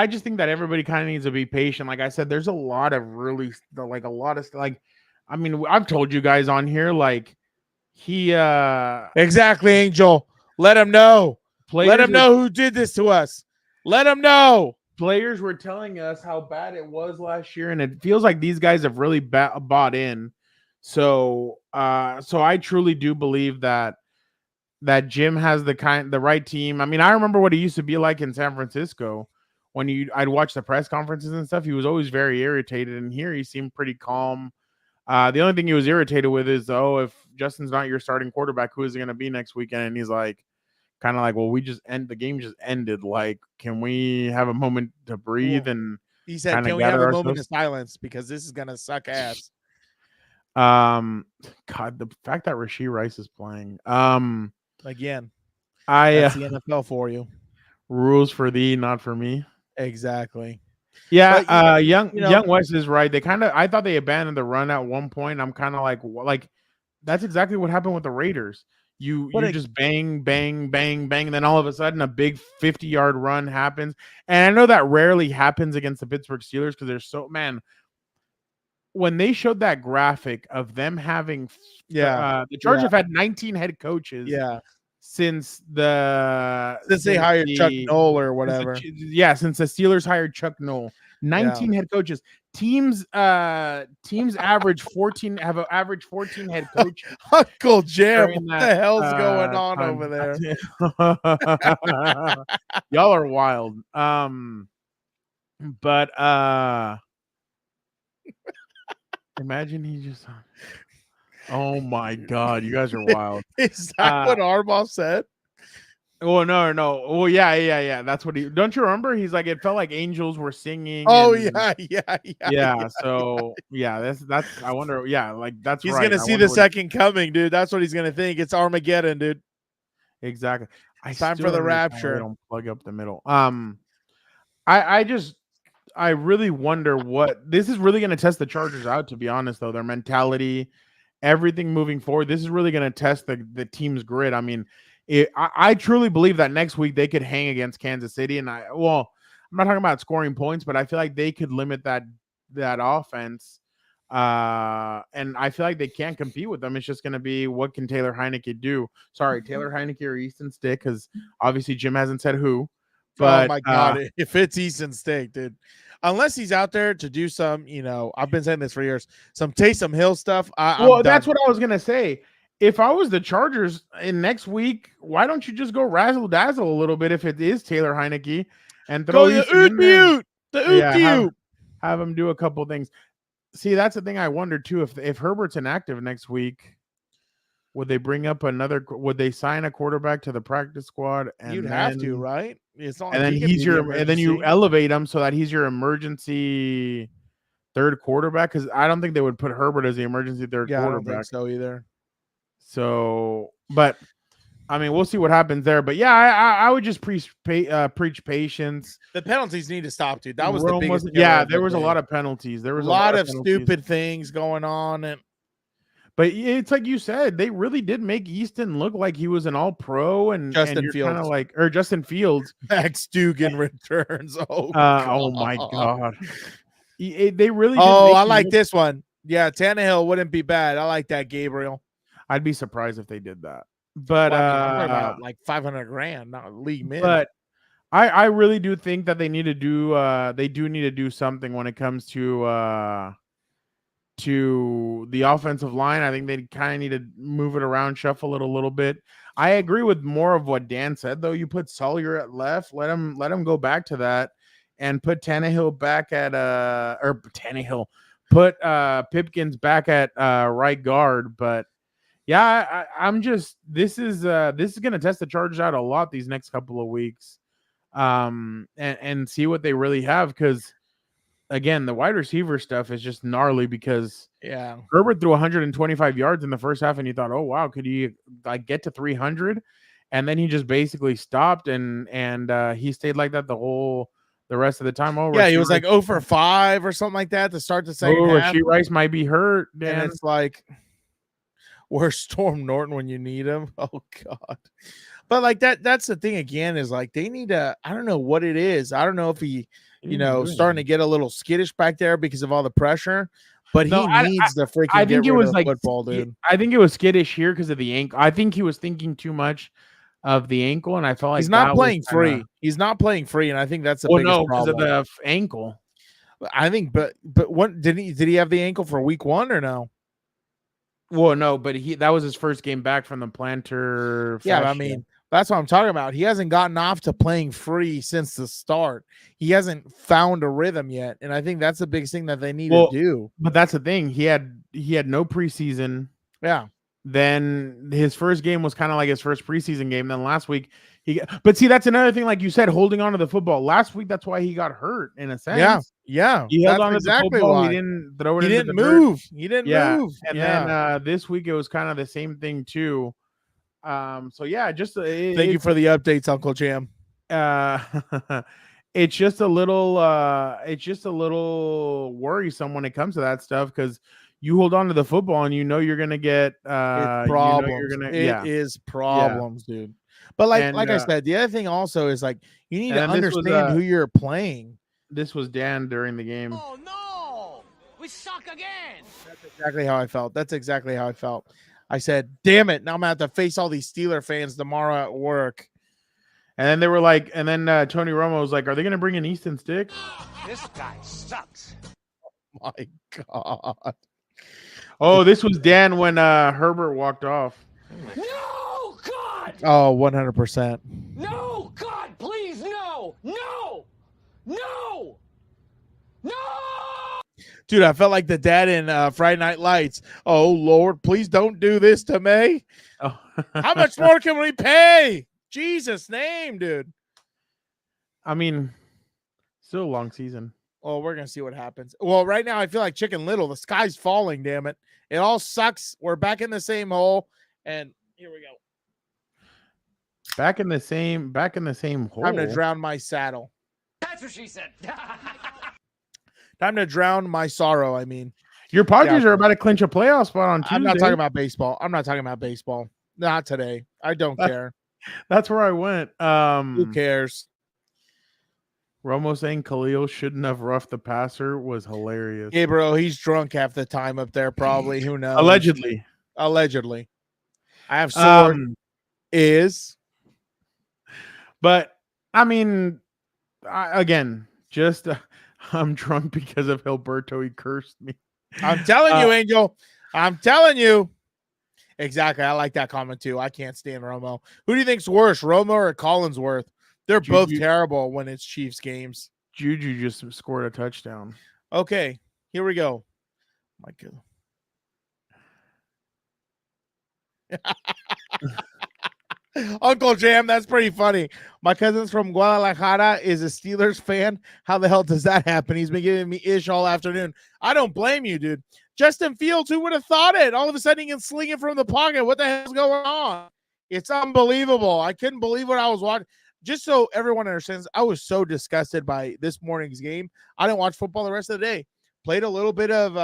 just think that everybody kind of needs to be patient. Like I said, there's a lot of I mean, I've told you guys on here, like he, exactly, Angel. Let him know. Let him know who did this to us. Let them know. Players were telling us how bad it was last year, and it feels like these guys have really bought in. So I truly do believe that Jim has the right team. I mean, I remember what he used to be like in San Francisco when I'd watch the press conferences and stuff. He was always very irritated, and here he seemed pretty calm. The only thing he was irritated with is, if Justin's not your starting quarterback, who is it going to be next weekend? And he's like, kind of like, well, the game just ended. Like, can we have a moment to breathe? And he said, can we have a moment of silence because this is gonna suck ass. God, the fact that Rashee Rice is playing. Again, that's the NFL for you. Rules for thee, not for me. Exactly. Yeah, but, Young West is right. I thought they abandoned the run at one point. I'm kind of like that's exactly what happened with the Raiders. You just bang, bang, bang, bang, and then all of a sudden a big 50-yard run happens. And I know that rarely happens against the Pittsburgh Steelers because they're when they showed that graphic of them having the Chargers have had 19 head coaches since they hired Chuck Noll or whatever. Since the Steelers hired Chuck Noll. 19 head coaches. Teams average 14 head coaches. Uncle Jim, what the hell's going on over there? Y'all are wild. But imagine he just oh my god, you guys are wild. Is that what Harbaugh said? Oh no. Well, yeah. That's what don't you remember? He's like, it felt like angels were singing. Oh, yeah. So that's I wonder. Yeah, like that's he's gonna see the second coming, dude. That's what he's gonna think. It's Armageddon, dude. Exactly. Time for the rapture. Don't plug up the middle. I really wonder what this is really gonna test the Chargers out. To be honest, though, their mentality, everything moving forward. This is really gonna test the team's grit. I mean. I truly believe that next week they could hang against Kansas City, and I'm not talking about scoring points, but I feel like they could limit that offense, and I feel like they can't compete with them. It's just going to be what can Taylor Heineke do? Sorry, Taylor Heineke or Easton Stick, because obviously Jim hasn't said who. But oh my god, if it's Easton Stick, dude, unless he's out there to do some, I've been saying this for years, some Taysom Hill stuff. That's what I was gonna say. If I was the Chargers in next week, why don't you just go razzle dazzle a little bit if it is Taylor Heineke and throw the oot have him do a couple things. See, that's the thing I wonder too. If Herbert's inactive next week, would they bring up would they sign a quarterback to the practice squad? And have to, right? It's not and like then he can be the and then you emergency. elevate him so that he's your emergency third quarterback. Because I don't think they would put Herbert as the emergency third Yeah, I don't quarterback. think so either. So, but I mean, we'll see what happens there. But yeah, I would just preach patience. The penalties need to stop, dude. That was the Rome biggest. wasn't- killer yeah, of there the was a day. lot of penalties. There was a lot of penalties. stupid things going on, and But it's like you said, they really did make Easton look like he was an all-pro, and Justin you're kind of Fields. like, or Justin Fields. Max Dugan returns. Oh, Oh my God. They really did Oh, make I him like look- this one. Yeah, Tannehill wouldn't be bad. I like that, Gabriel. I'd be surprised if they did that. But Well, I mean, I'm talking about like 500 grand, not league min. but I really do think that they need to do they do need to do something when it comes to the offensive line. I think they kind of need to move it around, shuffle it a little bit. I agree with more of what Dan said, though. You put Sawyer at left, let him go back to that, and put Tannehill back at or Tannehill, put Pipkins back at right guard. But yeah, I'm just this is gonna test the Chargers out a lot these next couple of weeks, and see what they really have, because again, the wide receiver stuff is just gnarly because yeah, Herbert threw 125 yards in the first half, and you thought, oh wow, could he like get to 300? And then he just basically stopped, and he stayed like that the rest of the time. Oh yeah, he was like 0 for 5 or something like that to start the second half. Rashee Rice might be hurt, And Dan. it's like, where's Storm Norton when you need him? Oh God. But like that's the thing again, is like they need to, I don't know what it is. I don't know if he, starting to get a little skittish back there because of all the pressure, but he needs to freaking I think get it rid was of like football, dude. I think it was skittish here because of the ankle. I think he was thinking too much of the ankle, and I felt like He's not that playing was kinda- free. He's not playing free, and I think that's the Well, biggest no, because problem. of the ankle. I think, but what did he have the ankle for week 1 or no? Well, no, but that was his first game back from the plantar. Yeah, I fascia. mean, that's what I'm talking about. He hasn't gotten off to playing free since the start. He hasn't found a rhythm yet, and I think that's the biggest thing that they need to do. But that's the thing. He had no preseason. Yeah. Then his first game was kind of like his first preseason game. Then last week but see, that's another thing, like you said, holding on to the football. Last week, that's why he got hurt in a sense. Yeah. He held on to exactly the football. why. He didn't throw it. He into didn't the dirt. move. He didn't move. And then this week it was kind of the same thing too. So yeah, just Thank you for the updates, Uncle Jam. It's just a little worrisome when it comes to that stuff, because you hold on to the football and you're gonna get problems. It is problems, dude. But like I said, the other thing also is like you need to understand who you're playing. This was Dan during the game. Oh no, we suck again. That's exactly how I felt. I said, damn it, now I'm gonna have to face all these Steeler fans tomorrow at work. And then they were like, and then Tony Romo was like, are they gonna bring in Easton Stick? This guy sucks. My God. Oh, this was Dan when Herbert walked off. No, God. Oh, 100%. No, God, please, no. Dude, I felt like the dad in Friday Night Lights. Oh, Lord, please don't do this to me. Oh. How much more can we pay? Jesus' name, dude. I mean, still a long season. Oh, we're going to see what happens. Well, right now, I feel like Chicken Little. The sky's falling, damn it. It all sucks. We're back in the same hole, and here we go. Back in the same hole. Time to drown my saddle. That's what she said. Time to drown my sorrow, I mean. Your Padres are about to clinch a playoff spot on Tuesday. I'm not talking about baseball. Not today. I don't care. That's where I went. Who cares? Romo saying Khalil shouldn't have roughed the passer was hilarious. Hey, bro, he's drunk half the time up there, probably. Who knows? Allegedly. I have sword but I mean, I'm drunk because of Alberto. He cursed me. I'm telling you, Angel. I'm telling you. Exactly. I like that comment too. I can't stand Romo. Who do you think's worse, Romo or Collinsworth? They're both terrible when it's Chiefs games. Juju just scored a touchdown. Okay, here we go. My God. Uncle Jam, that's pretty funny. My cousin's from Guadalajara, is a Steelers fan. How the hell does that happen? He's been giving me ish all afternoon. I don't blame you, dude. Justin Fields, who would have thought it? All of a sudden, he can sling it from the pocket. What the hell's going on? It's unbelievable. I couldn't believe what I was watching. Just so everyone understands, I was so disgusted by this morning's game. I didn't watch football the rest of the day. Played a little bit of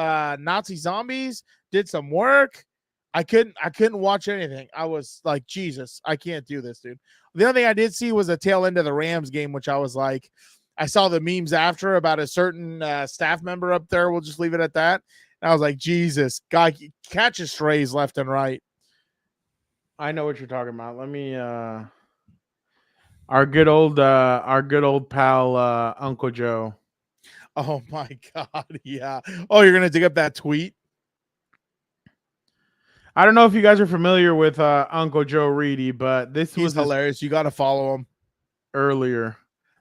Nazi Zombies, did some work. I couldn't watch anything. I was like, Jesus, I can't do this, dude. The other thing I did see was a tail end of the Rams game, which I was like, I saw the memes after about a certain staff member up there. We'll just leave it at that. And I was like, Jesus, God, catches strays left and right. I know what you're talking about. Let me our good old pal Uncle Joe. Oh my God, yeah. Oh, you're gonna dig up that tweet? I don't know if you guys are familiar with Uncle Joe Reedy, but this He's was hilarious. You got to follow him. Earlier.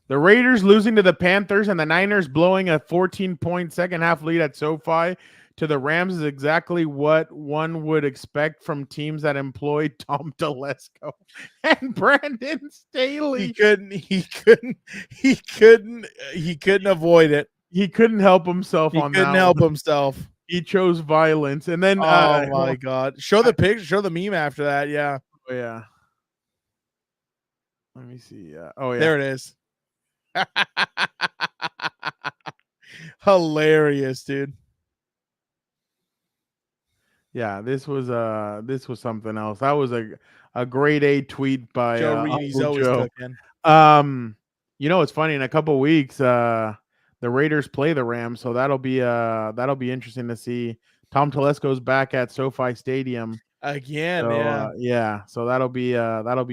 The Raiders losing to the Panthers and the Niners blowing a 14-point second half lead at SoFi to the Rams is exactly what one would expect from teams that employ Tom Telesco and Brandon Staley. He couldn't avoid it. He couldn't help himself He on that. couldn't help himself. He chose violence. And then oh my God. Show the picture, show the meme after that. Yeah. Oh yeah. Let me see. Oh yeah. There it is. Hilarious, dude. Yeah, this was something else. That was a grade A tweet by Joe Reedy's Uncle always Joe. cooking. You know, it's funny, in a couple weeks, the Raiders play the Rams, so that'll be interesting to see. Tom Telesco's back at SoFi Stadium Again, so, yeah. So that'll be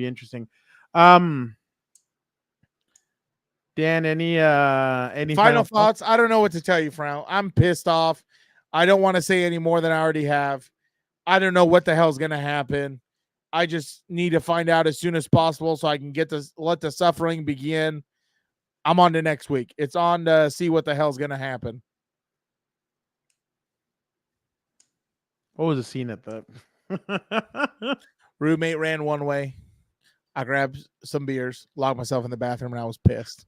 interesting. Dan, any final thoughts? I don't know what to tell you, Frown. I'm pissed off. I don't want to say any more than I already have. I don't know what the hell's going to happen. I just need to find out as soon as possible so I can let the suffering begin. I'm on to next week. It's on to see what the hell's going to happen. What was the scene at that? Roommate ran one way. I grabbed some beers, locked myself in the bathroom, and I was pissed.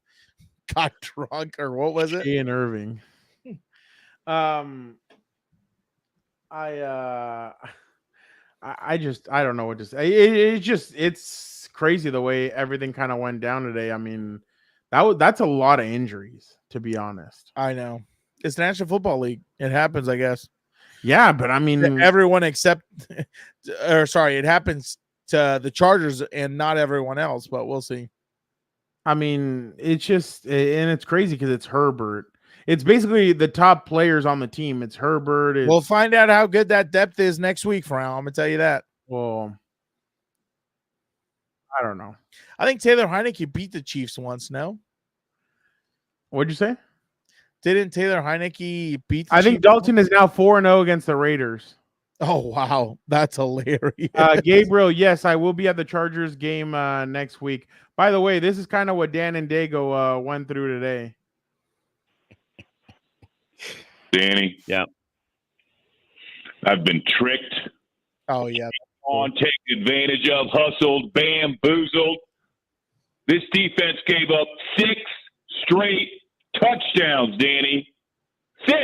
Got drunk, or what was it? Ian Irving. I don't know what to say. It's crazy the way everything kind of went down today. I mean, that's a lot of injuries, to be honest. I know. It's the National Football League. It happens, I guess. Yeah, but I mean, everyone except, it happens to the Chargers and not everyone else, but we'll see. I mean, it's just, and it's crazy because it's Herbert. It's basically the top players on the team. It's Herbert. We'll find out how good that depth is next week, Frown. I'm going to tell you that. Well, I don't know. I think Taylor Heineke beat the Chiefs once, no? What'd you say? Didn't Taylor Heineke beat the I Chiefs think Dalton is now 4-0 against the Raiders. Oh, wow. That's hilarious. Gabriel, yes, I will be at the Chargers game next week. By the way, this is kind of what Dan and Daygo went through today. Danny. Yeah. I've been tricked. Oh, yeah. On, taken advantage of, hustled, bamboozled. This defense gave up 6 straight touchdowns, Danny. 6.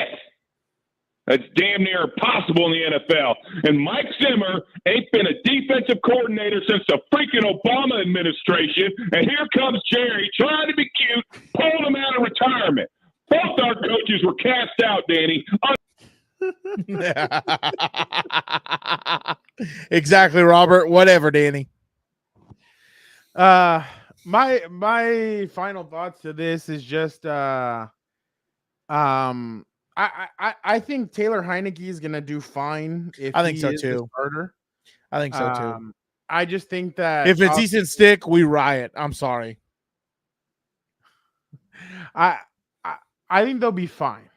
That's damn near impossible in the NFL. And Mike Zimmer ain't been a defensive coordinator since the freaking Obama administration. And here comes Jerry trying to be cute, pulling him out of retirement. Both our coaches were cast out, Danny. Exactly, Robert. Whatever, Danny. My final thoughts to this is just I think Taylor Heineke is gonna do fine if I think he so is the too. starter. I think so too. I just think that if it's Easton Stick, we riot. I'm sorry. I think they'll be fine.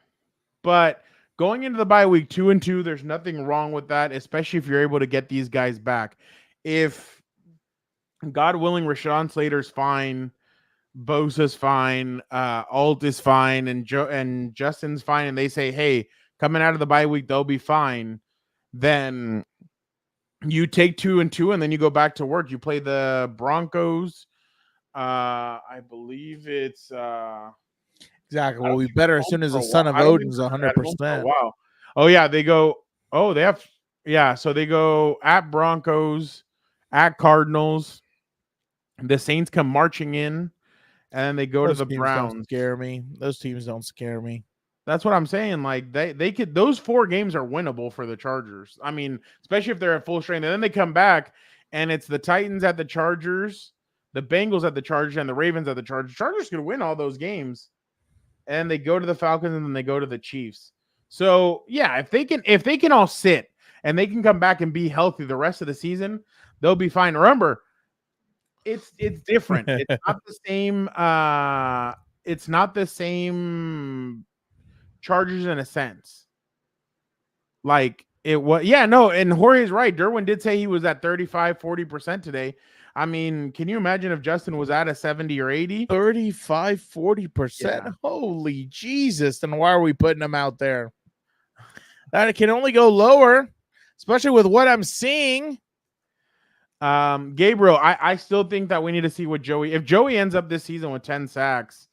But going into the bye week 2-2, there's nothing wrong with that, especially if you're able to get these guys back. If God willing, Rashawn Slater's fine, Bosa's fine, Alt is fine, and Justin's fine, and they say, hey, coming out of the bye week, they'll be fine, then you take 2-2, and then you go back to work. You play the Broncos. I believe it's Exactly. Well, we better as soon as the son of I don't think Odin's they're at home for a 100%. while. Oh yeah, they go. Oh, they have. Yeah, so they go at Broncos, at Cardinals. The Saints come marching in, and then they go Those to the teams Browns. don't scare me. Those teams don't scare me. That's what I'm saying. Like they could, those 4 games are winnable for the Chargers. I mean, especially if they're at full strength. And then they come back, and it's the Titans at the Chargers, the Bengals at the Chargers, and the Ravens at the Chargers. Chargers could win all those games. And they go to the Falcons, and then they go to the Chiefs. So yeah, if they can all sit and they can come back and be healthy the rest of the season, they'll be fine. Remember, it's different. It's not the same. It's not the same Chargers in a sense. Like it was, yeah, no, and Jorge's right. Derwin did say he was at 35-40% today. I mean, can you imagine if Justin was at a 70 or 80? 35-40%. Yeah. Holy Jesus. Then why are we putting him out there? That can only go lower, especially with what I'm seeing. Gabriel, I still think that we need to see what if Joey ends up this season with 10 sacks,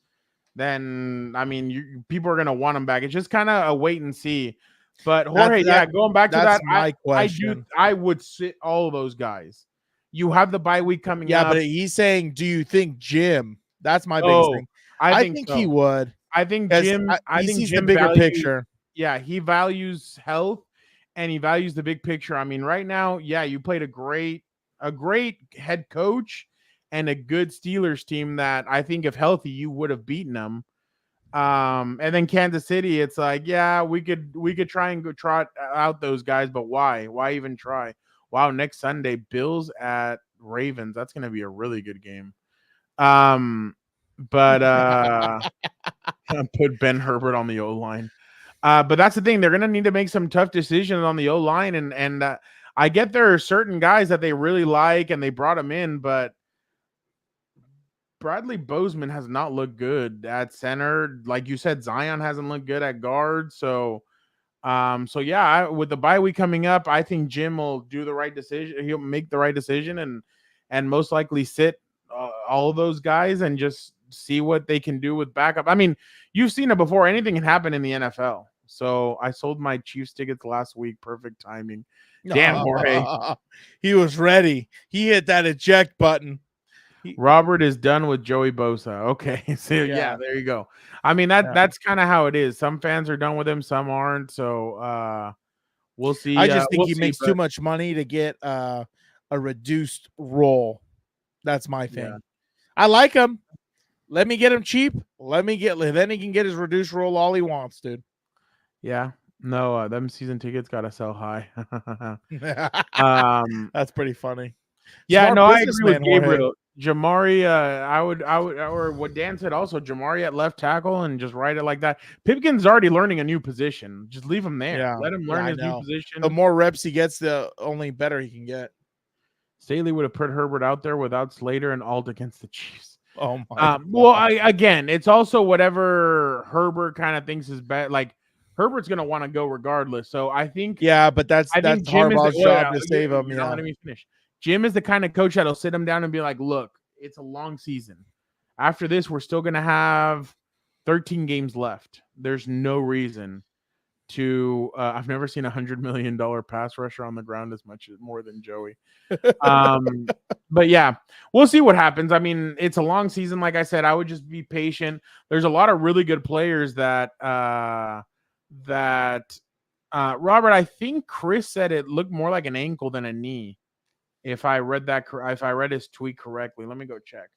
then I mean, people are gonna want him back. It's just kind of a wait and see. But Jorge, going back to that, my question. I would sit all of those guys. You have the bye week coming up. Yeah, but he's saying, do you think Jim? That's my biggest thing. I think so. he would. I think Jim. I think sees Jim the bigger values, picture. Yeah, he values health, and he values the big picture. I mean, right now, yeah, you played a great head coach and a good Steelers team that I think if healthy, you would have beaten them. And then Kansas City, it's like, yeah, we could try and go trot out those guys, but why? Why even try? Wow, next Sunday, Bills at Ravens. That's going to be a really good game. But put Ben Herbert on the O-line. But that's the thing. They're going to need to make some tough decisions on the O-line. And I get there are certain guys that they really like and they brought them in, but Bradley Bozeman has not looked good at center. Like you said, Zion hasn't looked good at guard. So yeah, with the bye week coming up, I think Jim will do the right decision. He'll make the right decision and most likely sit all of those guys and just see what they can do with backup. I mean, you've seen it before. Anything can happen in the NFL. So I sold my Chiefs tickets last week. Perfect timing. Damn, Jorge. He was ready. He hit that eject button. Robert is done with Joey Bosa. Okay. So yeah, there you go. I mean, that's kind of how it is. Some fans are done with him, some aren't. So we'll see. I just think he makes too much money to get a reduced role. That's my thing. Yeah. I like him. Let me get him cheap. Then he can get his reduced role all he wants, dude. Yeah. No, them season tickets gotta sell high. That's pretty funny. Yeah, Smart no, I agree with Gabriel. Jorge. Jamari, I would, or what Dan said also, Jamari at left tackle and just write it like that. Pipkin's already learning a new position. Just leave him there. Yeah. Let him learn his new position. The more reps he gets, the only better he can get. Staley would have put Herbert out there without Slater and Alt against the Chiefs. Oh my God. Well, again, it's also whatever Herbert kind of thinks is bad. Like Herbert's gonna want to go regardless. So I think, but that's Harbaugh's job to save him. Yeah, let me finish. Jim is the kind of coach that'll sit him down and be like, look, it's a long season. After this, we're still going to have 13 games left. There's no reason to I've never seen $100 million pass rusher on the ground more than Joey. But yeah, we'll see what happens. I mean, it's a long season. Like I said, I would just be patient. There's a lot of really good players that Robert, I think Chris said it looked more like an ankle than a knee. If I read his tweet correctly, let me go check.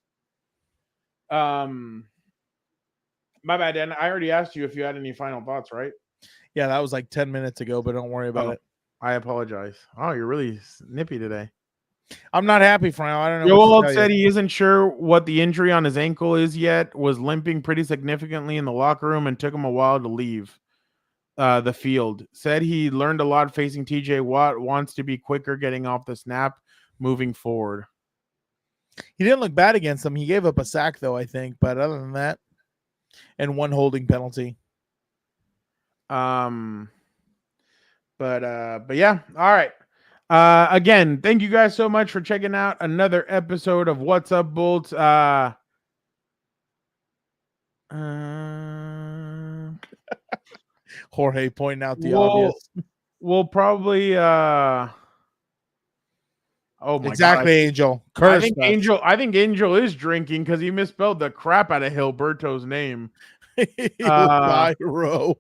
My bad, Dan. I already asked you if you had any final thoughts, right? Yeah, that was like 10 minutes ago, but don't worry about it. I apologize. Oh, you're really nippy today. I'm not happy for now. I don't know. Joel said he isn't sure what the injury on his ankle is yet. Was limping pretty significantly in the locker room and took him a while to leave the field. Said he learned a lot facing TJ Watt. Wants to be quicker getting off the snap moving forward. He didn't look bad against them. He gave up a sack though, I think. But other than that, and one holding penalty. But yeah. All right. Again, thank you guys so much for checking out another episode of What's Up, Bolts. Jorge pointing out the obvious. We'll probably oh my Exactly, God. Angel. Curse us. I think Angel is drinking because he misspelled the crap out of Hilberto's name. Pyro.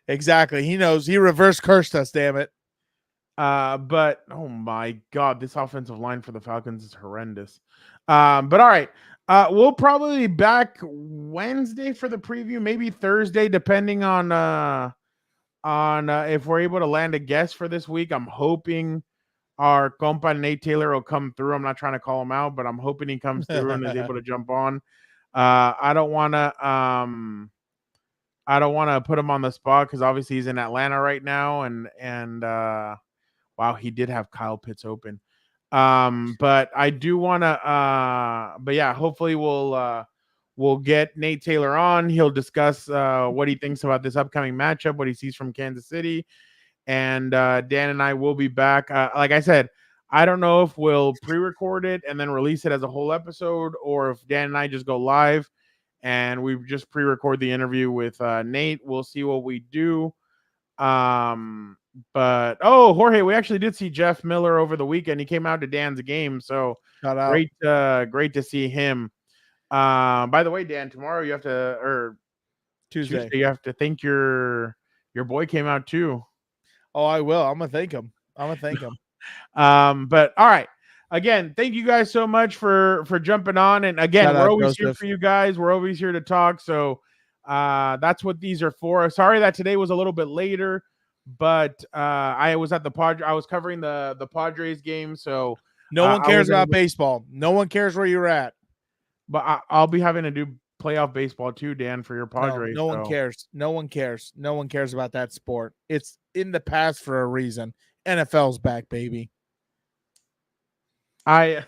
Exactly. He knows. He reverse cursed us, damn it. But oh my God, this offensive line for the Falcons is horrendous. But all right. We'll probably be back Wednesday for the preview, maybe Thursday, depending on if we're able to land a guest for this week. I'm hoping our compa Nate Taylor will come through. I'm not trying to call him out, but I'm hoping he comes through and is able to jump on. I don't want to put him on the spot because obviously he's in Atlanta right now, and wow, he did have Kyle Pitts open. But I do want to but yeah, hopefully we'll get Nate Taylor on. He'll discuss what he thinks about this upcoming matchup, what he sees from Kansas City. And Dan and I will be back. Like I said, I don't know if we'll pre-record it and then release it as a whole episode, or if Dan and I just go live and we just pre-record the interview with Nate. We'll see what we do. But Jorge, we actually did see Jeff Miller over the weekend. He came out to Dan's game, so great to see him. By the way, Dan, tomorrow you have to, or Tuesday you have to thank your boy came out too. Oh, I will. I'm gonna thank him. But all right. Again, thank you guys so much for jumping on. And again, we're always here for you guys. We're always here to talk. So that's what these are for. Sorry that today was a little bit later, but I was at I was covering the Padres game. So no one cares about baseball. No one cares where you're at. But I'll be having to do playoff baseball too, Dan, for your Padres. No one cares. No one cares. No one cares about that sport. It's in the past for a reason. NFL's back, baby. I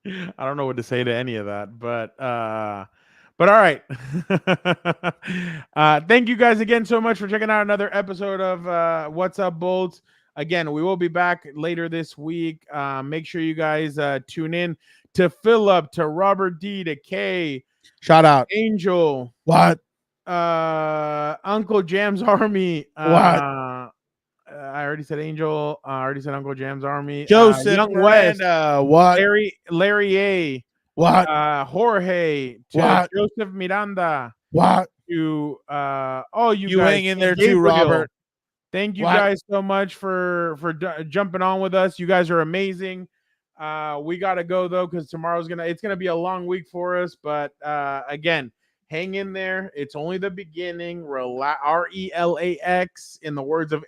don't know what to say to any of that, but all right. Thank you guys again so much for checking out another episode of What's Up, Bolts. Again, we will be back later this week. Make sure you guys tune in to Philip, to Robert D, to K. Shout out. Angel. What? Uncle Jam's Army. What? I already said Angel. I already said Uncle Jam's Army. Joseph Young Miranda. West. What? Larry A. What? Jorge. What? Joseph Miranda. What? To you guys, hang in there too, Robert. Thank you guys so much for jumping on with us. You guys are amazing. We gotta go though, because tomorrow's it's gonna be a long week for us. But again, hang in there. It's only the beginning. RELAX, in the words of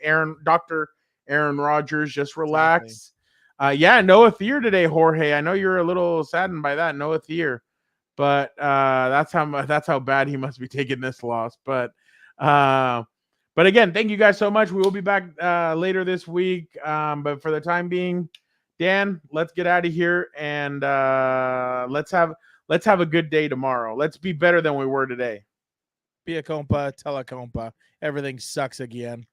Dr. Aaron Rodgers. Just relax. Exactly. Noah Thier today, Jorge. I know you're a little saddened by that, Noah Thier, but that's how bad he must be taking this loss. But again, thank you guys so much. We will be back later this week. But for the time being, Dan, let's get out of here and let's have a good day tomorrow. Let's be better than we were today. Be a compa, tell a compa. Everything sucks again.